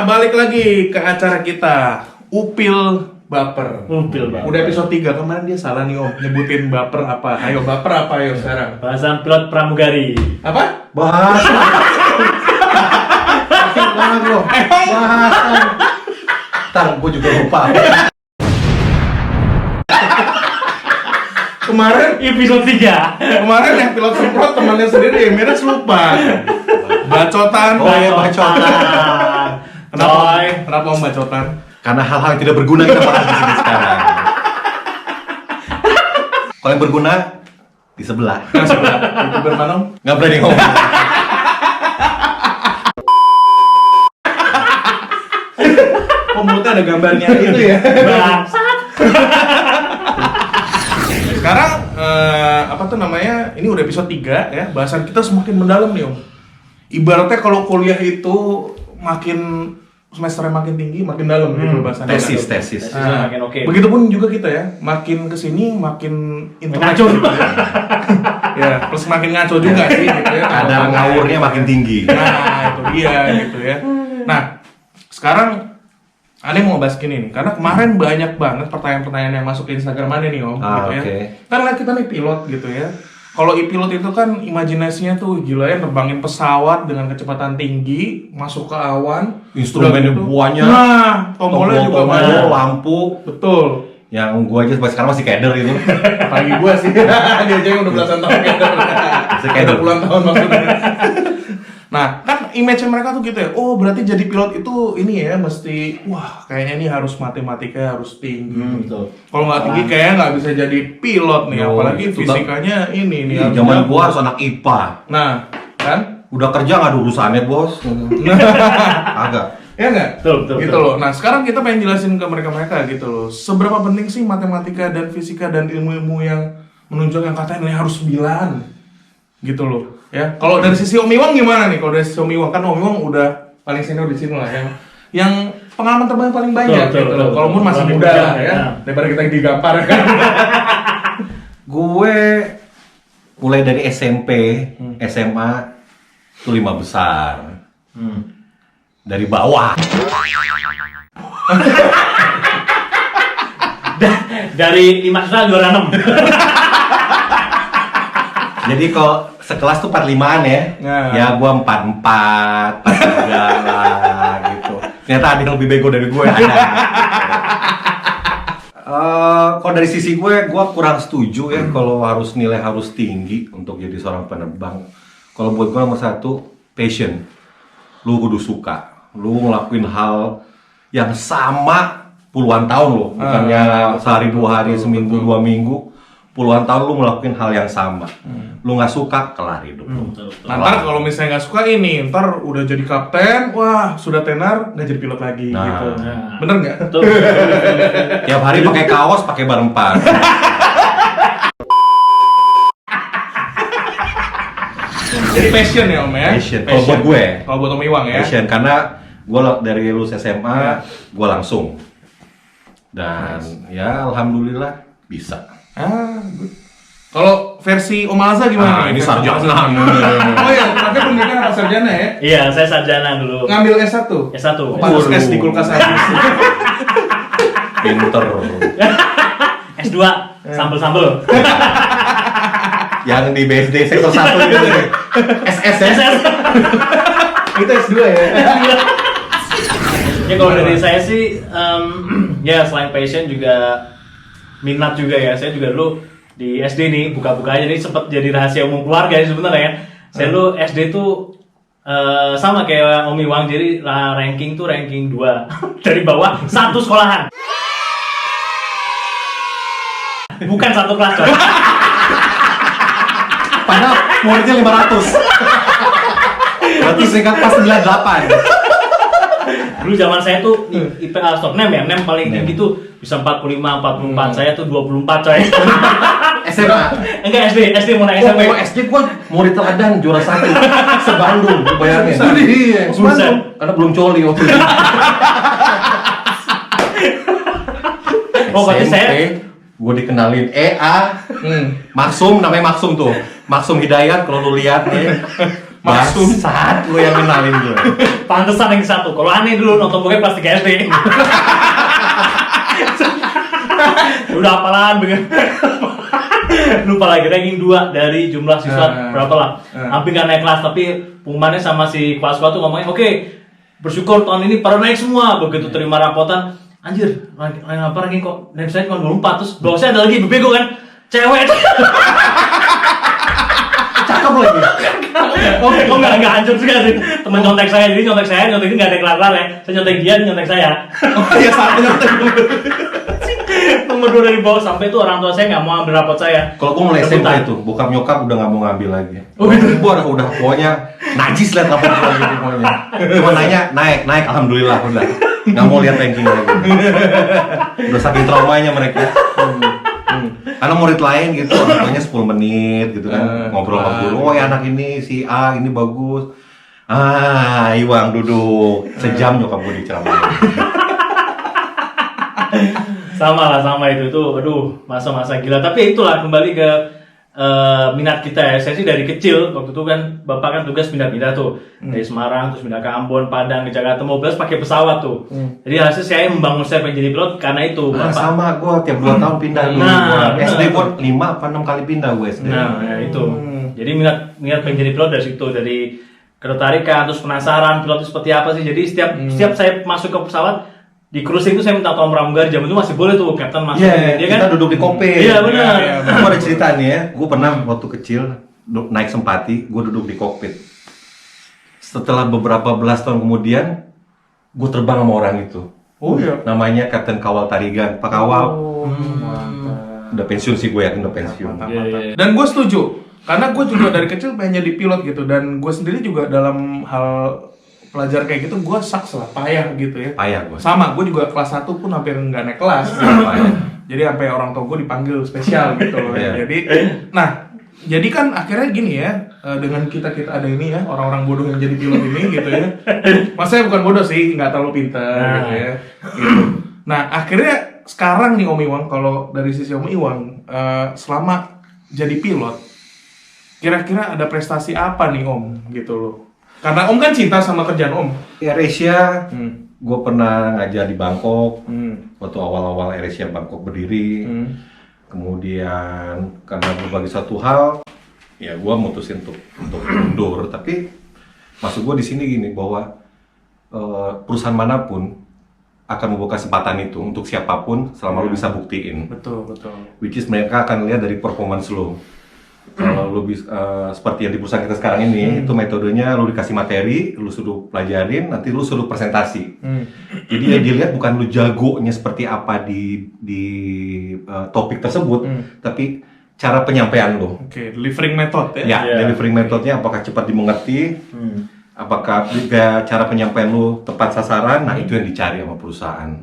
balik lagi ke acara kita Upil Baper. Upil Baper. Udah episode 3, kemarin dia salah nih Om, nyebutin baper apa. Ayo baper apa ayo sekarang. Bahasan pilot pramugari. Apa? Bahasan. Bahasan. Ntar gue juga lupa. Kemarin Episode 3. kemarin yang pilot semprot temannya sendiri, Miras lupa. Bacotan. Oh iya, bacotan. Kenapa Om bacotan? Karena hal-hal yang tidak berguna kita bahas di sini sekarang. Kalau yang berguna di sebelah. Yang sebelah. YouTuber mana Om? Nggak berani ngomong. Mulutnya ada gambarnya itu ya. Bangsat. Sekarang apa tuh namanya? Ini udah episode 3 ya. Bahasan kita semakin mendalam nih Om. Ibaratnya kalau kuliah itu makin semesternya makin tinggi, makin dalam gitu bahasannya. Tesis. Nah, Makin oke. Begitupun juga kita ya, makin kesini makin Ngaco. gitu ya. Ya, plus makin ngaco juga sih gitu ya. Kadar ngawurnya makin tinggi. Nah, itu dia gitu ya. Nah, sekarang Ane mau bahas gini nih, karena kemarin banyak banget pertanyaan-pertanyaan yang masuk ke Instagram Ane nih Om, gitu ya. Oke. Kan lihat kita nih pilot gitu ya. Kalau pilot itu kan imajinasinya tuh gila ya, nerbangin pesawat dengan kecepatan tinggi, masuk ke awan. Instrumennya udah gitu. banyak. Nah, tombolnya juga Tombol, banyak. lampu. Betul. Yang gua aja sampai sekarang masih keder itu. Pagi gua sih, dia aja yang udah belasan tahun keder. Udah puluhan tahun maksudnya. Nah, kan image mereka tuh gitu ya. Oh, berarti jadi pilot itu ini ya, mesti wah, kayaknya ini harus matematika harus tinggi. Betul. Kalau nggak tinggi kayaknya nggak bisa jadi pilot nih, Oh, apalagi itu fisikanya ini nih. Ih, harus zaman jago. gua harus anak IPA. Nah, kan? Udah kerja nggak ada urusannya, Bos. Agak. Ya nggak? Betul. Gitu loh. Nah, sekarang kita pengen jelasin ke mereka gitu loh. Seberapa penting sih matematika dan fisika dan ilmu-ilmu yang menunjuk yang katanya ini harus 9 gitu loh. Ya, kalau dari sisi Om Iwang gimana nih? Kalau dari sisi Om Iwang kan Om Iwang udah paling senior di sini lah yang pengalaman terbang paling banyak gitu loh. Kalau Mun masih muda lah ya, daripada kita digampar kan. Gue mulai dari SMP, SMA itu 5 besar. Dari bawah. Dari 5 juta juara 6. Jadi kalau sekelas tuh 45-an ya. Nah. Ya gua 44, 43 lah gitu. Ternyata ada yang lebih bego dari gue. Kalau dari sisi gue kurang setuju ya kalau harus nilai harus tinggi untuk jadi seorang penerbang. Kalau buat gue nomor 1, passion. Lu kudu suka. Lu ngelakuin hal yang sama puluhan tahun loh. Bukannya sehari 2 hari, seminggu 2 minggu. Puluhan tahun lu ngelakuin hal yang sama. Lu nggak suka, kelar hidup lu. Nah, ntar kalau misalnya nggak suka ini, ntar udah jadi kapten, wah sudah tenar, nggak jadi pilot lagi Nah. gitu. Bener nggak? Betul. Tiap hari pakai kaos, pakai bar 4. Jadi passion ya Om ya? Passion. Kalau buat gue. Kalau buat Om Iwang ya? Passion, karena gue dari lulus SMA, gue langsung. Dan ya alhamdulillah bisa. Good. Kalau versi Om Alza gimana? Ini Versi sarjana. Om Alza. Oh iya, tapi pendidikan apa sarjana ya? Iya, saya sarjana dulu. Ngambil S1? S1. Pantas S di kulkas habis. Pinter. S2 sambel-sambel. Yang di BSD sektor 1 itu dari SS ya? SS. Itu S2 ya? Ya kalau dari saya sih, ya selain passion juga minat juga ya. Saya juga dulu di SD nih buka-buka aja, jadi sempat jadi rahasia umum keluarga ya sebenarnya ya. Saya dulu SD tuh sama kayak Om Iwang, jadi ranking tuh ranking 2 dari bawah satu sekolahan. Bukan satu kelas coy. Padahal muridnya 500. Berarti singkat pas 98. Dulu zaman saya tuh IPA stop nem ya, nem paling tinggi tuh bisa 45, 44, saya tuh 24 coy. SMA. Enggak SD mau naik SMP. Oh, SD gua murid teladan juara 1 se-Bandung, lu bayangin. Iya. Buset. Karena belum coli waktu itu. Oh, berarti saya gue dikenalin EA, Maksum, namanya Maksum tuh. Maksum Hidayat kalau lu lihat nih. Maksum. Bangsat, lu yang kenalin gue. Pantesan yang satu. Kalau aneh dulu nonton bokep pasti ke SD. Udah apalan begitu. Lupa lagi ranking 2 dari jumlah siswa berapa lah. Hampir nggak naik kelas tapi pengumumannya sama si kelas gua tuh ngomongin, "Oke, bersyukur tahun ini pada naik semua." Begitu terima rapotan, anjir, ranking kok naik saya cuma 24, terus bawahnya ada lagi bego kan. Cewek. Cakep lagi. Oh enggak hancur juga sih. Temen nyontek saya, jadi nyonteknya nggak ada kelar-kelar ya. Saya nyontek dia nyontek saya. Oh iya, salah nyontek. Nomor 2 dari bawah sampai itu orang tua saya nggak mau ambil rapot saya. Kalau gue mulai Rebutan. SMP tuh, bokap nyokap udah nggak mau ngambil lagi. Oh gitu. Gue udah pokoknya najis liat rapor gue gitu pokoknya. Cuma nanya naik, alhamdulillah udah. Nggak mau lihat ranking lagi. Udah saking traumanya mereka. Karena murid lain gitu, orangnya 10 menit gitu kan, ngobrol sama guru, oh ya anak ini si A ini bagus. Iwang duduk sejam nyokap gue diceramain. Sama itu aduh masa-masa gila, tapi itulah kembali ke minat kita ya. Saya sih dari kecil waktu itu kan bapak kan tugas pindah-pindah tuh dari Semarang terus pindah ke Ambon, Padang, ke Jakarta, mau pakai pesawat tuh. Jadi hasil saya membangun saya pengen jadi pilot karena itu bapak. Sama gue tiap 2 tahun pindah dulu. SD gue 5 apa 6 kali pindah gue SD. Nah ya itu jadi minat pengen jadi pilot dari situ, dari ketertarikan terus penasaran pilot itu seperti apa sih. Jadi setiap saya masuk ke pesawat di cruising itu saya minta tolong pramugari, zaman itu masih boleh tuh kapten masuk. Iya, dia kita kan duduk di kokpit. Iya benar. Gue ada cerita nih ya, gue pernah waktu kecil naik Sempati, gue duduk di kokpit. Setelah beberapa belas tahun kemudian, gue terbang sama orang itu. Oh iya. Namanya Kapten Kawal Tarigan, Pak Kawal. Mantap. Udah pensiun sih, gue yakin udah pensiun. Iya. Dan gue setuju, karena gue juga dari kecil pengen jadi pilot gitu, dan gue sendiri juga dalam hal pelajar kayak gitu gue saks lah, payah gitu ya. Payah gue. Sama, gue juga kelas 1 pun hampir nggak naik kelas. Jadi sampai orang tua gue dipanggil spesial gitu loh. Iya. Jadi kan akhirnya gini ya, dengan kita ada ini ya, orang-orang bodoh yang jadi pilot ini gitu ya. Maksudnya bukan bodoh sih, nggak terlalu pintar gitu ya. Gitu. Nah akhirnya sekarang nih Om Iwang, kalau dari sisi Om Iwang, selama jadi pilot, kira-kira ada prestasi apa nih Om gitu loh? Karena Om kan cinta sama kerjaan Om. AirAsia, gue pernah ngajar di Bangkok. Waktu awal-awal AirAsia Bangkok berdiri. Kemudian karena berbagai satu hal, ya gue mutusin untuk mundur. Tapi maksud gue di sini gini, bahwa perusahaan manapun akan membuka kesempatan itu untuk siapapun selama lo bisa buktiin. Betul. Which is mereka akan lihat dari performance lo. Kalau lu bisa seperti yang di perusahaan kita sekarang ini, itu metodenya lu dikasih materi, lu suruh pelajarin, nanti lu suruh presentasi. Jadi yang dilihat bukan lu jagonya seperti apa di topik tersebut, tapi cara penyampaian lu. Oke, delivering method ya. Ya, delivering metodenya apakah cepat dimengerti, apakah juga cara penyampaian lu tepat sasaran, nah itu yang dicari sama perusahaan.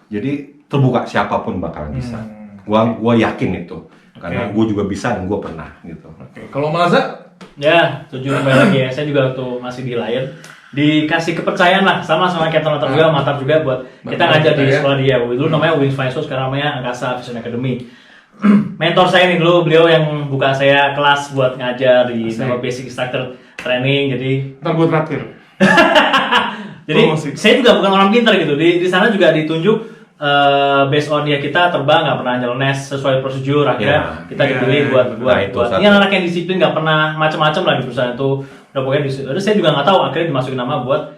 Jadi terbuka siapapun bakalan bisa. Gua yakin itu. Karena gue juga bisa dan gue pernah gitu. Oke, kalau Malaza? Ya, tujuh kembali lagi ya. Saya juga waktu masih di Lion dikasih kepercayaan lah sama Captain Latar juga, mantap juga buat kita ngajar di sekolah dia. Dulu namanya Wings Flying School, sekarang namanya Angkasa Aviation Academy. Mentor saya nih dulu, beliau yang buka saya kelas buat ngajar di nama Basic Instructor Training. Jadi Ntar gue traktir. jadi saya juga bukan orang pintar gitu. Di sana juga ditunjuk based on ya kita terbang nggak pernah nyeleneh sesuai prosedur, akhirnya kita dipilih buat ini anak yang disiplin, nggak pernah macam-macam lah di perusahaan itu. Udah pokoknya terus saya juga nggak tahu, akhirnya dimasukin nama buat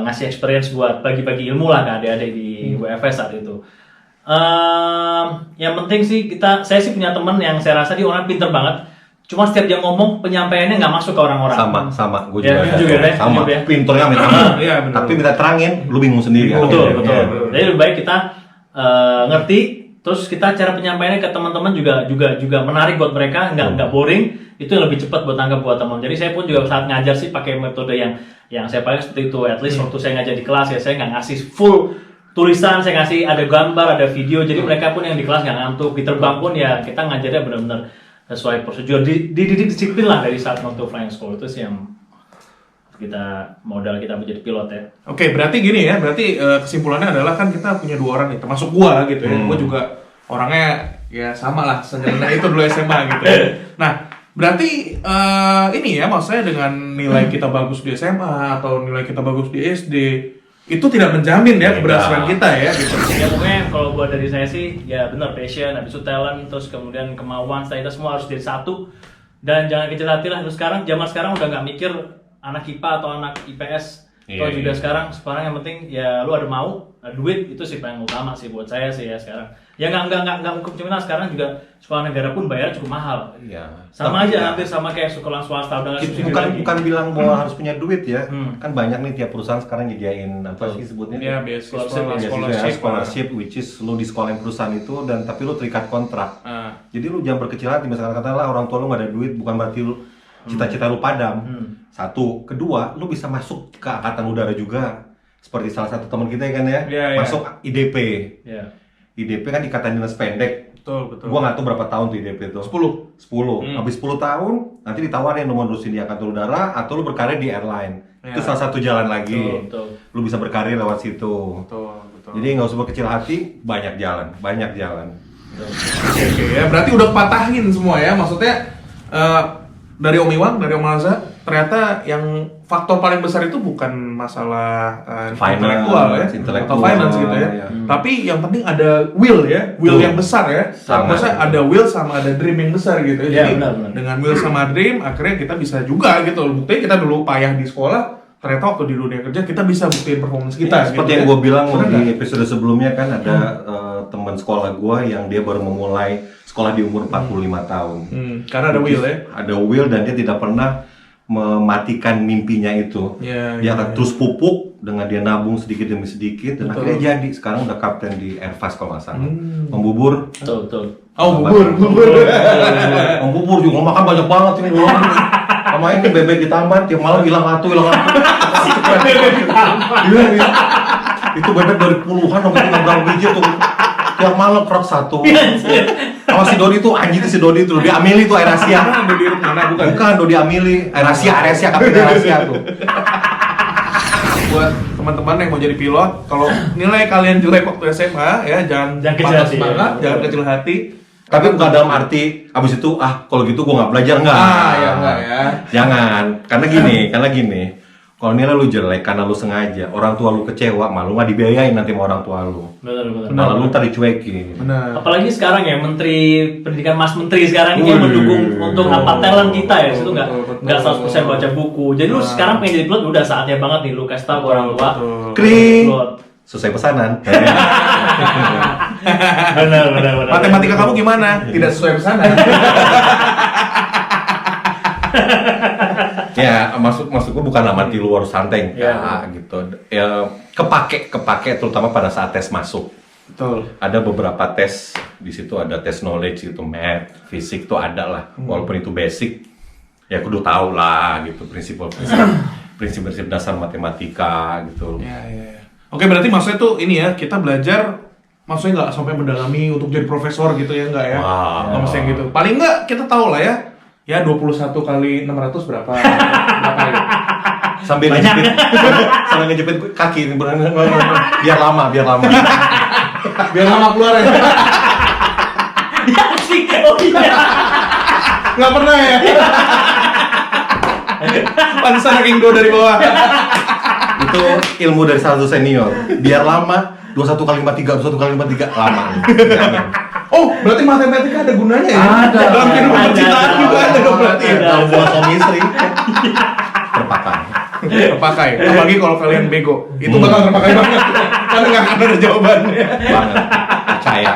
ngasih experience buat bagi-bagi ilmu lah ke adik-adik di WFS saat itu. Yang penting sih saya sih punya teman yang saya rasa dia orang pinter banget. Cuma setiap dia ngomong penyampaiannya nggak masuk ke orang-orang. Sama, gue Ya, juga. Sama, pinternya minta Iya, benar. tapi minta terangin, lu bingung sendiri. Betul. Jadi lebih baik kita ngerti, terus kita cara penyampaiannya ke teman-teman juga menarik buat mereka, nggak boring. Itu yang lebih cepat buat tanggap buat teman. Jadi saya pun juga saat ngajar sih pakai metode yang saya pakai seperti itu. At least waktu saya ngajar di kelas ya saya nggak ngasih full tulisan, saya ngasih ada gambar, ada video. Jadi mereka pun yang di kelas nggak ngantuk. Di terbang pun ya kita ngajarnya benar-benar sesuai prosedur, dididik disiplin lah dari saat waktu flying school. Itu sih yang modal kita menjadi pilot ya. Oke, berarti gini ya, kesimpulannya adalah kan kita punya 2 orang nih, termasuk gua gitu ya. Gua juga orangnya ya sama lah, senyeleneh itu dulu SMA gitu ya. Nah, Berarti ini ya maksudnya dengan nilai kita bagus di SMA atau nilai kita bagus di SD itu tidak menjamin ya keberhasilan kita ya gitu. Ya pokoknya kalau buat dari saya sih ya benar passion, habis itu talent, terus kemudian kemauan, kita semua harus jadi satu dan jangan kecil hati lah. Terus zaman sekarang udah nggak mikir anak IPA atau anak IPS. Atau juga sekarang yang penting ya lu ada mau, ada duit, itu sih paling utama sih buat saya sih ya sekarang. Ya nggak kemungkinan sekarang juga sekolah negara pun bayar cukup mahal. Iya. Sama aja hampir sama kayak sekolah swasta udah nggak subsidi lagi. Bukan bilang bahwa harus punya duit ya. Kan banyak nih tiap perusahaan sekarang nyediain apa sih sebutnya? Ya beasiswa, scholarship, which is lu di sekolah perusahaan itu dan tapi lu terikat kontrak. Jadi lu jangan berkecil hati, misalkan katakanlah orang tua lu nggak ada duit, bukan berarti lu cita-cita lu padam. Satu, kedua, lu bisa masuk ke angkatan udara juga. Seperti salah satu teman kita kan ya, masuk IDP. IDP kan ikatan dinas pendek. Betul. Gua nggak tahu berapa tahun tuh IDP itu. 10. Habis 10 tahun, nanti ditawarin lu mau nerusin di angkatan udara atau lu berkarir di airline. Itu salah satu jalan lagi. Betul. Lu bisa berkarir lewat situ. Betul. Jadi nggak usah berkecil hati, banyak jalan. Oke, ya berarti udah patahin semua ya, maksudnya dari Om Iwang, dari Om Alza, ternyata yang faktor paling besar itu bukan masalah intelektual atau finance gitu ya. Tapi yang penting ada will ya, yang besar ya. Maksudnya ada will sama ada dream yang besar gitu ya. Jadi benar. dengan will sama dream akhirnya kita bisa juga gitu. Buktinya kita dulu payah di sekolah, ternyata waktu di dunia kerja kita bisa buktiin performance kita. Seperti yang gue bilang di episode sebelumnya kan ada teman sekolah gue yang dia baru memulai sekolah di umur 45 tahun. Karena ada will ya. Ada will dan dia tidak pernah mematikan mimpinya itu. Dia akan terus pupuk dengan dia nabung sedikit demi sedikit dan akhirnya jadi. Sekarang udah kapten di Airfast kalau nggak salah. Om Bubur. Betul. Oh, bubur. Om Bubur juga makan banyak banget ini loh. Sama ini bebek di taman tiap malam hilang satu. Iya. Itu bebek dari puluhan sampai 30 biji tuh. Tiap malam krok satu. Sama si Dodi tuh anjing si Dodi tuh, dia Amili tuh Air Asia. Dodi mana bukan? Bukan Dodi Amili, Air Asia kapten Air Asia tuh. Buat teman-teman yang mau jadi pilot, kalau nilai kalian jelek waktu SMA ya jangan kecil hati, semangat, jangan kecil hati. Tapi bukan dalam arti abis itu kalau gitu gua nggak belajar nggak? Ya enggak ya. Jangan, karena gini. Kalau nilai lu jelek karena lu sengaja, orang tua lu kecewa, malu nggak dibiayain nanti sama orang tua lu. Benar. Malah lu ntar dicuekin. Benar. Apalagi sekarang ya Menteri Pendidikan Mas Menteri sekarang ini mendukung untuk apa talent kita ya, itu nggak 100% baca buku. Jadi lu sekarang pengen jadi pilot udah saatnya banget nih lu kasih tahu ke orang tua. Kring. Selesai pesanan. Benar. Matematika kamu gimana? Tidak sesuai pesanan. Ya, maksudku bukan amati lu harus santai gitu. Ya, kepake terutama pada saat tes masuk. Betul. Ada beberapa tes di situ, ada tes knowledge gitu, math, fisik tuh ada lah. Walaupun itu basic, ya kudu tahu lah gitu prinsip dasar matematika gitu. Ya. Oke, berarti maksudnya tuh ini ya, kita belajar maksudnya nggak sampai mendalami untuk jadi profesor gitu ya, nggak ya? Nggak mesti yang gitu. Paling nggak kita tahu lah ya. Ya 21 kali 600 berapa ya? Sambil ngejepit kaki biar lama. Biar lama keluar ya. Nggak pernah ya. Pantesan ranking 2 dari bawah. Itu ilmu dari salah satu senior. Biar lama 21 kali 53 lama. Oh, berarti matematika ada gunanya ya? Ada. Dalam kehidupan percintaan juga ada dong berarti ya? Kalau buat suami istri terpakai. Apalagi kalau kalian bego, itu bakal terpakai banget. Karena nggak akan ada jawabannya. Banget. Percaya.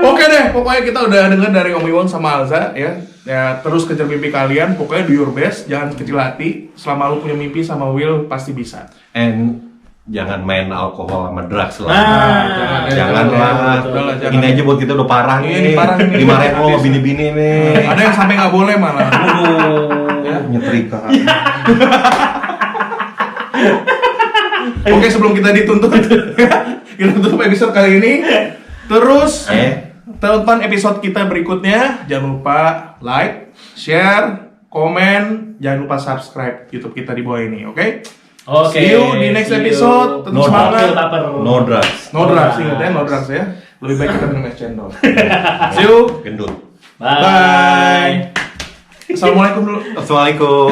Oke deh, pokoknya kita udah dengar dari Om Iwang sama Alza ya. Ya terus kejar mimpi kalian, pokoknya do your best, jangan kecil hati. Selama lu punya mimpi sama will pasti bisa. And jangan main alkohol sama drugs lah. Jangan. Ini aja buat kita udah parah nih. Parah nih. Dimarahin lo bini-bini nih. Ada yang sampai nggak boleh malah. Nyetrika. Oke, sebelum kita dituntut, kita tutup episode kali ini. Terus tonton episode kita berikutnya. Jangan lupa like, share, komen, jangan lupa subscribe YouTube kita di bawah ini, oke? Oke. See you di next episode. Tetap semangat. No drugs. No drugs, ingat ya, no drugs ya. Lebih baik kita minum es cendol. See you. Gendut. Bye. Assalamualaikum dulu. Assalamualaikum.